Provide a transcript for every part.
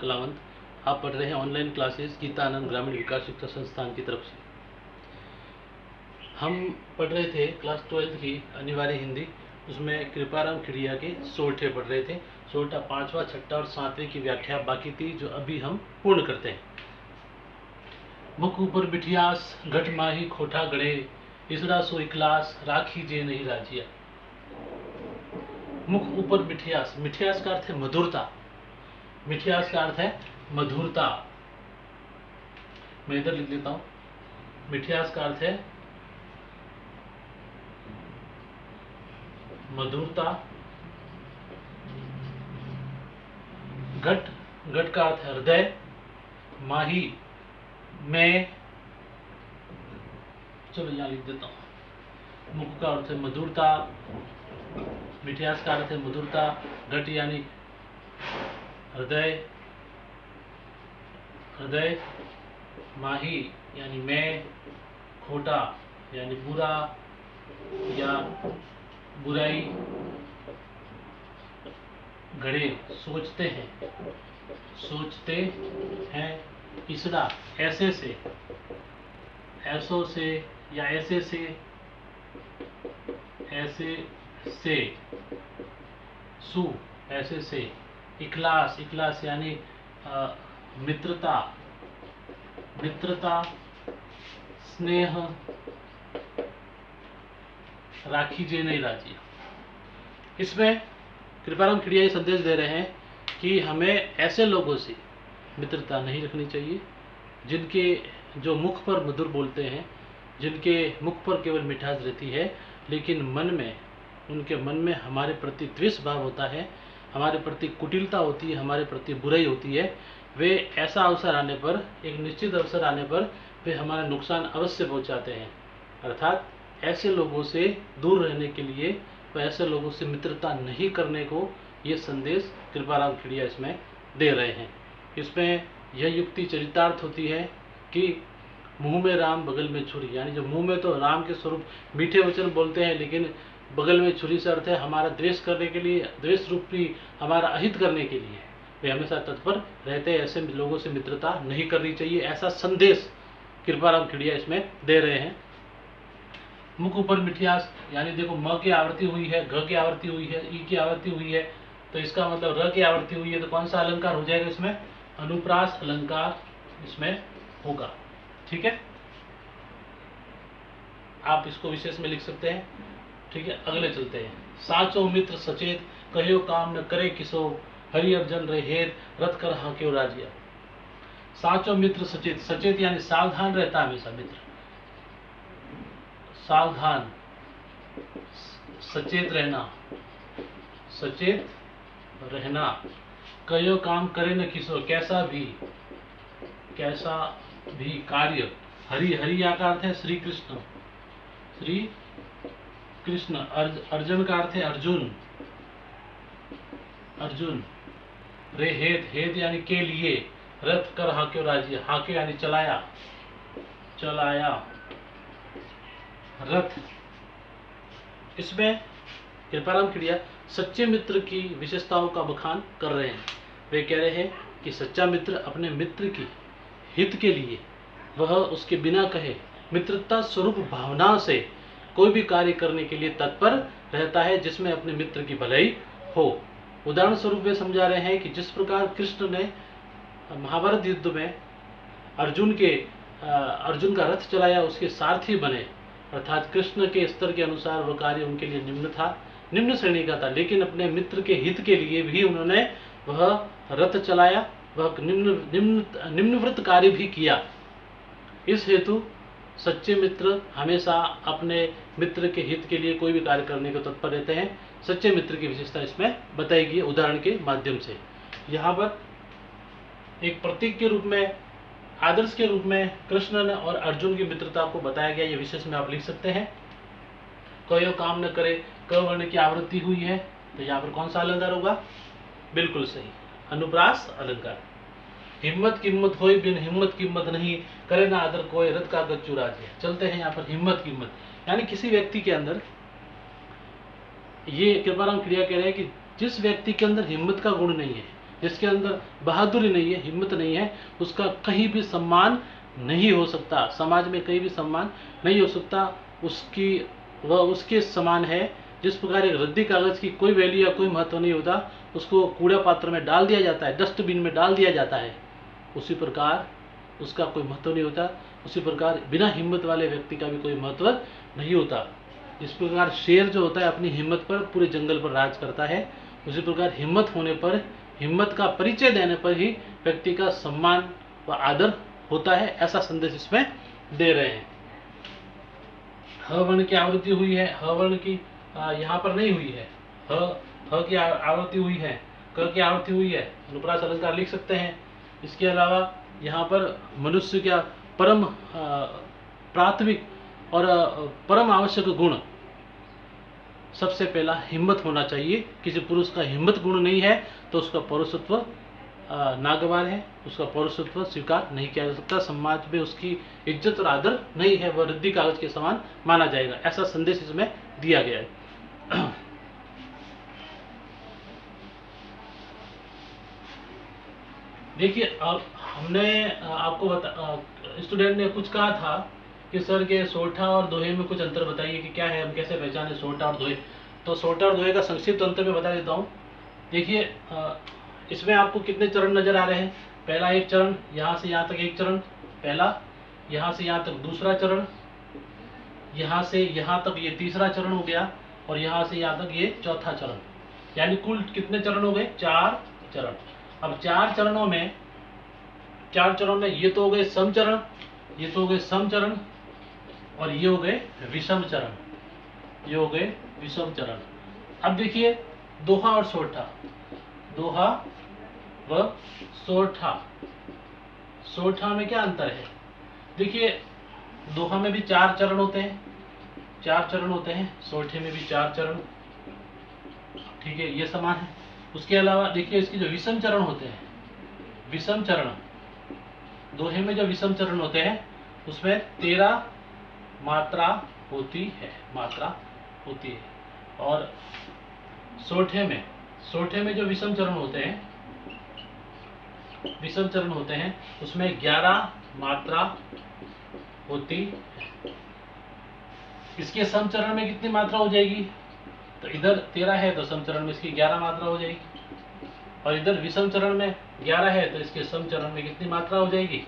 कलावंत। आप पढ़ रहे हैं ऑनलाइन क्लासेस गीता आनंद ग्रामीण विकास शिक्षा संस्थान की तरफ से। हम पढ़ रहे थे क्लास 12 की अनिवार्य हिंदी, उसमें कृपाराम खिड़िया के सोरठे पढ़ रहे थे। सोरठा 5वां, 6ठा और 7वें की व्याख्या बाकी थी, जो अभी हम पूर्ण करते हैं। मुख ऊपर बिठियास घट माही खोटा गड़े, इसरा सो इकलास राखी जे नहीं राजिया। मुख ऊपर मिठियास, मिठियास का अर्थ है मधुरता, मिठियास का अर्थ है मधुरता। मैं इधर लिख लेता हूं, मिठियास का अर्थ है मधुरता। घट, घट का अर्थ है हृदय। माही, मैं, चलो यहां लिख देता हूं। मुख का अर्थ है मधुरता, मिठियास का अर्थ है मधुरता। घट यानी हृदय, हृदय। माही यानी मैं, खोटा यानी बुरा या बुराई। घड़े सोचते हैं, सोचते हैं। इसरा ऐसे से, ऐसों से या ऐसे से, ऐसे से। सु ऐसे से। इखलास, इखलास यानी मित्रता, मित्रता, स्नेह। राखी जे नहीं राजी। इसमें कृपाराम खिड़िया ये संदेश दे रहे हैं कि हमें ऐसे लोगों से मित्रता नहीं रखनी चाहिए जिनके जो मुख पर मधुर बोलते हैं, जिनके मुख पर केवल मिठास रहती है, लेकिन मन में, उनके मन में हमारे प्रति द्वेष भाव होता है, हमारे प्रति कुटिलता होती है, हमारे प्रति बुराई होती है। वे ऐसा अवसर आने पर, एक निश्चित अवसर आने पर वे हमारा नुकसान अवश्य पहुंचाते हैं। अर्थात ऐसे लोगों से दूर रहने के लिए व ऐसे लोगों से मित्रता नहीं करने को ये संदेश कृपाराम खिड़िया इसमें दे रहे हैं। इसमें यह युक्ति चरितार्थ होती है कि मुंह में राम बगल में छुरी, यानी जो मुंह में तो राम के स्वरूप मीठे वचन बोलते हैं, लेकिन बगल में छुरी से अर्थ है हमारा द्वेष करने के लिए, द्वेष रूपी हमारा अहित करने के लिए वे हमेशा तत्पर रहते हैं। ऐसे लोगों से मित्रता नहीं करनी चाहिए, ऐसा संदेश कृपाराम खिड़िया इसमें दे रहे हैं। मुख ऊपर मिठियास यानी देखो, म की आवृत्ति हुई है, घ की आवृत्ति हुई है, ई की आवृत्ति हुई है, तो इसका मतलब र की आवृत्ति हुई है, तो कौन सा अलंकार हो जाएगा इसमें? अनुप्रास अलंकार इसमें होगा। ठीक है, आप इसको विशेष में लिख सकते हैं। ठीक है, अगले चलते हैं। साचो मित्र सचेत कहो काम न करे किसो, हरि अर्जन रे हेर रथ कर हाक्यो राजिया। साचो मित्र सचेत, सचेत यानी सावधान रहता है हमेशा मित्र, सावधान, सचेत रहना, सचेत रहना। कयो काम करे न किसो, कैसा भी कार्य। हरि, हरि का अर्थ है श्री कृष्ण, श्री कृष्ण। अर्जुन का अर्थ है अर्जुन, अर्जुन। रे हेत, हेत यानी के लिए। रथ कर हाक्यो राजी, हाक्यो यानी चलाया, चलाया रथ। इसमें कृपाराम खिड़िया सच्चे मित्र की विशेषताओं का बखान कर रहे हैं। वे कह रहे हैं कि सच्चा मित्र अपने मित्र की हित के लिए, वह उसके बिना कहे मित्रता स्वरूप भावना से कोई भी कार्य करने के लिए तत्पर रहता है जिसमें अपने मित्र की भलाई हो। उदाहरण स्वरूप वे समझा रहे हैं कि जिस प्रकार कृष्ण ने महाभारत युद्ध में अर्जुन का रथ चलाया, उसके सारथी बने, अर्थात कृष्ण के स्तर के अनुसार वह कार्य उनके लिए निम्न था, निम्न श्रेणी का था, लेकिन अपने मित्र के हित के लिए भी उन्होंने वह रथ चलाया, वह निम्नवृत्त कार्य भी किया। इस हेतु सच्चे मित्र हमेशा अपने मित्र के हित के लिए कोई भी कार्य करने को तत्पर रहते हैं। सच्चे मित्र की विशेषता इसमें बताई गई उदाहरण के माध्यम से। यहाँ पर एक प्रतीक के रूप में, आदर्श के रूप में कृष्ण और अर्जुन की मित्रता को बताया गया। ये विशेष में आप लिख सकते हैं। कयो काम न करे, क वर्ण की आवृत्ति हुई है, तो यहाँ पर कौन सा अलंकार होगा? बिल्कुल सही, अनुप्रास अलंकार। हिम्मत कीमत होई बिन हिम्मत कीमत नहीं, करे ना आदर कोई रथ का गज चुरा दिया। चलते हैं यहाँ पर हिम्मत कीमत, यानी किसी व्यक्ति के अंदर, ये कृपाराम खिड़िया कह रहे हैं कि जिस व्यक्ति के अंदर हिम्मत का गुण नहीं है, जिसके अंदर बहादुरी नहीं है, हिम्मत नहीं है, उसका कहीं भी सम्मान नहीं हो सकता, समाज में कहीं भी सम्मान नहीं हो सकता। वह उसके समान है जिस प्रकार एक रद्दी कागज की कोई वैल्यू या कोई महत्व नहीं होता, उसको कूड़ा पात्र में डाल दिया जाता है, डस्टबिन में डाल दिया जाता है, उसी प्रकार उसका कोई महत्व नहीं होता। उसी प्रकार बिना हिम्मत वाले व्यक्ति का भी कोई महत्व नहीं होता। इस प्रकार शेर जो होता है अपनी हिम्मत पर पूरे जंगल पर राज करता है, उसी प्रकार हिम्मत होने पर, हिम्मत का परिचय देने पर ही व्यक्ति का सम्मान व आदर होता है, ऐसा संदेश इसमें दे रहे हैं। ह वर्ण की आवृत्ति हुई है, ह वर्ण की यहाँ पर नहीं हुई है, ह की आवृत्ति हुई है, क की आवृत्ति हुई है, अनुप्रास अलंकार लिख सकते हैं। इसके अलावा यहाँ पर मनुष्य का परम प्राथमिक और परम आवश्यक गुण, सबसे पहला हिम्मत होना चाहिए। किसी पुरुष का हिम्मत गुण नहीं है तो उसका पौरुषत्व नागवार है, उसका पौरुषत्व स्वीकार नहीं किया जा सकता, समाज में उसकी इज्जत और आदर नहीं है, वह रद्दी कागज के समान माना जाएगा, ऐसा संदेश इसमें दिया गया है। देखिए, अब हमने आपको स्टूडेंट ने कुछ कहा था कि सर के सोठा और दोहे में कुछ अंतर बताइए कि क्या है, हम कैसे पहचाने सोठा और दोहे। तो सोठा और दोहे का संक्षिप्त अंतर में बता देता हूँ। देखिए, इसमें आपको कितने चरण नजर आ रहे हैं। पहला एक चरण, यहाँ से यहाँ तक एक चरण पहला, यहाँ से यहाँ तक दूसरा चरण, यहाँ से यहाँ तक ये तीसरा चरण हो गया, और यहाँ से यहाँ तक ये चौथा चरण। यानी कुल कितने चरण हो गए, 4 चरण। अब 4 चरणों में ये तो हो गए सम चरण, ये तो हो गए सम चरण, और ये हो गए विषम चरण, ये हो गए विषम चरण। अब देखिए दोहा और सोठा, दोहा व सोठा, सोठा में क्या अंतर है। देखिए, दोहा में भी 4 चरण होते हैं, 4 चरण होते हैं, सोठे में भी 4 चरण, ठीक है, ये समान है। उसके अलावा देखिए इसकी जो विषम चरण होते हैं, विषम चरण, दोहे में जो विषम चरण होते हैं उसमें 13 मात्रा होती है, मात्रा होती है। और सोठे में जो विषम चरण होते हैं, विषम चरण होते हैं उसमें 11 मात्रा होती है। इसके सम चरण में कितनी मात्रा हो जाएगी, तो इधर 13 है तो सम चरण में इसकी 11 मात्रा हो जाएगी, और इधर विषम चरण में 11 है तो इसके सम चरण में कितनी मात्रा हो जाएगी,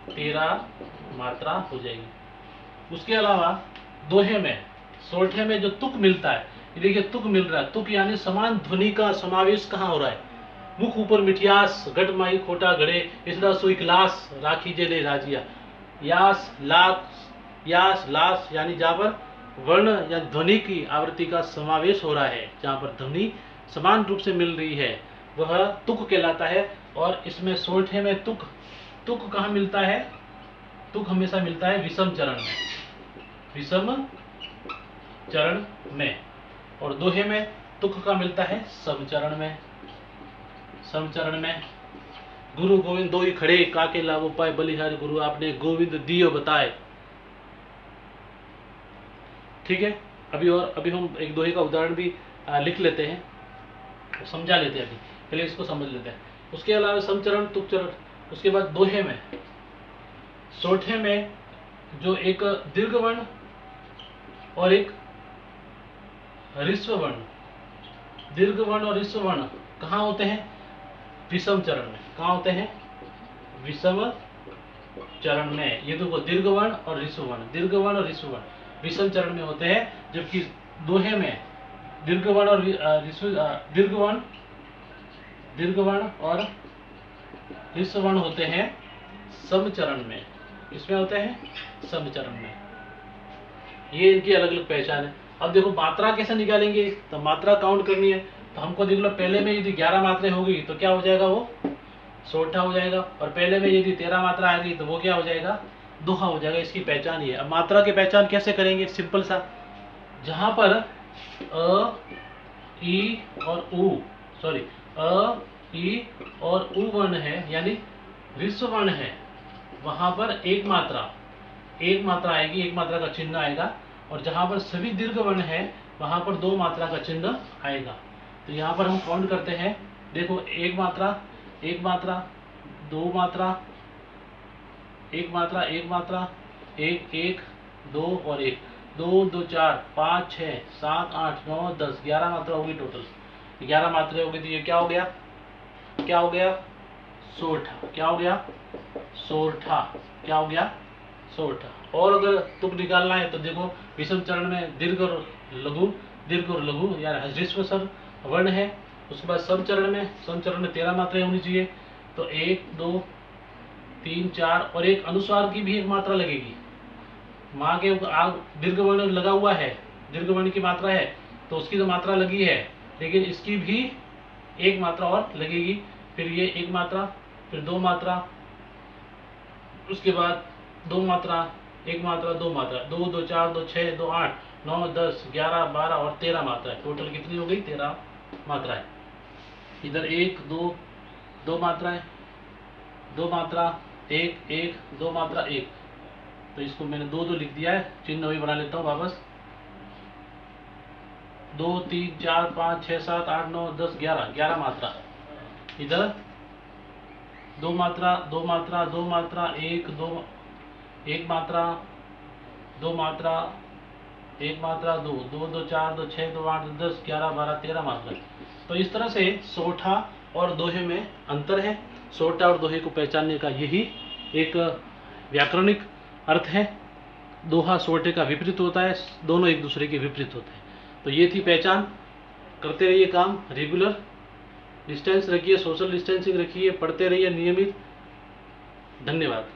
13 मात्रा हो जाएगी। उसके अलावा दोहे में, सोठे में जो तुक मिलता है, ये देखिए तुक मिल रहा है, तुक यानी समान ध्वनि का समावेश कहाँ हो रहा है। मुख ऊपर मिठियास, घट माई खोटा घड़े, इसरा सोई क्लास, राखी जे ले राजिया। यास लास यानी जहाँ पर वर्ण या ध्वनि की आवृत्ति का समावेश हो रहा है, जहाँ पर ध्वनि समान रूप से मिल रही है, वह तुक कहलाता है। और इसमें सोठे में तुक कहाँ मिलता है, तुक हमेशा मिलता है विषम चरण में, विषम चरण में। और दोहे में तुक का मिलता है सम चरण में, सम चरण में। गुरु गोविंद दो ही खड़े, काके लाभो पाए बलिहारी गुरु, आपने गोविंद दियो बताए। ठीक है, अभी हम एक दोहे का उदाहरण भी लिख लेते हैं, समझा लेते हैं, अभी पहले इसको समझ लेते हैं। उसके अलावा समचरण, तुक चरण। उसके बाद दोहे में, सोठे में जो एक दीर्घ वर्ण और एक ह्रस्व वर्ण, दीर्घ वर्ण और ह्रस्व वर्ण कहाँ होते हैं, विषम चरण में। कहाँ होते हैं, विषम चरण में। ये देखो दीर्घ वर्ण और ह्रस्व वर्ण, दीर्घ वर्ण और ह्रस्व वर्ण विषम चरण में होते हैं, जबकि दोहे में दीर्घ वर्ण और दीर्घ वर्ण और ह्रस्व वर्ण होते हैं सम चरण में। इसमें होते हैं सम चरण में। ये इनकी अलग अलग पहचान है। अब देखो मात्रा कैसे निकालेंगे, तो मात्रा काउंट करनी है, तो हमको देख लो पहले में यदि 11 मात्राएं होगी तो क्या हो जाएगा, वो सोठा हो जाएगा। और पहले में यदि 13 मात्रा आ गई तो वो क्या हो जाएगा, दोहा हो जाएगा। इसकी पहचान ये है। अब मात्रा की पहचान कैसे करेंगे, सिंपल सा, जहां पर अ, ई और उ, सॉरी अ, ई और उ वर्ण है, यानी ह्रस्व वर्ण है, वहां पर एक मात्रा आएगी, एक मात्रा का चिन्ह आएगा। और जहां पर सभी दीर्घ वर्ण है वहां पर 2 मात्रा का चिन्ह आएगा। तो यहाँ पर हम काउंट करते हैं, देखो एक मात्रा, एक मात्रा, दो मात्रा, एक मात्रा, एक मात्रा, एक एक, दो और एक, 2 2 4 5 6 7 8 9 10 11 मात्रा होगी टोटल। 11 मात्रा होगी तो ये क्या हो गया, क्या हो गया, सोरठा। क्या हो गया, सोरठा। क्या हो गया, सोरठा। और अगर तुक निकालना है तो देखो विषम चरण में दीर्घ और लघु, दीर्घ और लघु यानी ह्रस्व स्वर वर्ण है। उसके बाद सम चरण में 13 मात्राएं होनी चाहिए। तो 1 2 3 4 और एक अनुस्वार की भी एक मात्रा लगेगी। माँ के दीर्घ वर्ण लगा हुआ है, दीर्घ वर्ण की मात्रा है तो उसकी तो मात्रा लगी है, लेकिन इसकी भी एक मात्रा और लगेगी। फिर ये एक मात्रा, फिर दो मात्रा, उसके बाद दो मात्रा, एक मात्रा, दो मात्रा, 2 2 4 2 6 2 8 9 10 11 12 और 13 मात्रा है। टोटल कितनी हो गई, 13 मात्रा है। इधर एक दो, दो मात्राएं, दो मात्रा, एक एक, दो मात्रा एक। तो इसको मैंने दो दो लिख दिया है, चिन्ह भी बना लेता हूँ वापस। 2 3 4 5 6 7 8 9 10 11, 11 मात्रा। इधर दो मात्रा, दो मात्रा, दो मात्रा, एक दो, एक मात्रा, दो मात्रा, एक मात्रा, दो 2 2 4 2 6 2 8 10 11 12 13 मात्रा। तो इस तरह से सोरठा और दोहे में अंतर है। सोरठा और दोहे को पहचानने का यही एक व्याकरणिक अर्थ है। दोहा सोरठे का विपरीत होता है, दोनों एक दूसरे के विपरीत होते हैं। तो ये थी पहचान। करते रहिए काम रेगुलर, डिस्टेंस रखिए, सोशल डिस्टेंसिंग रखिए, पढ़ते रहिए नियमित। धन्यवाद।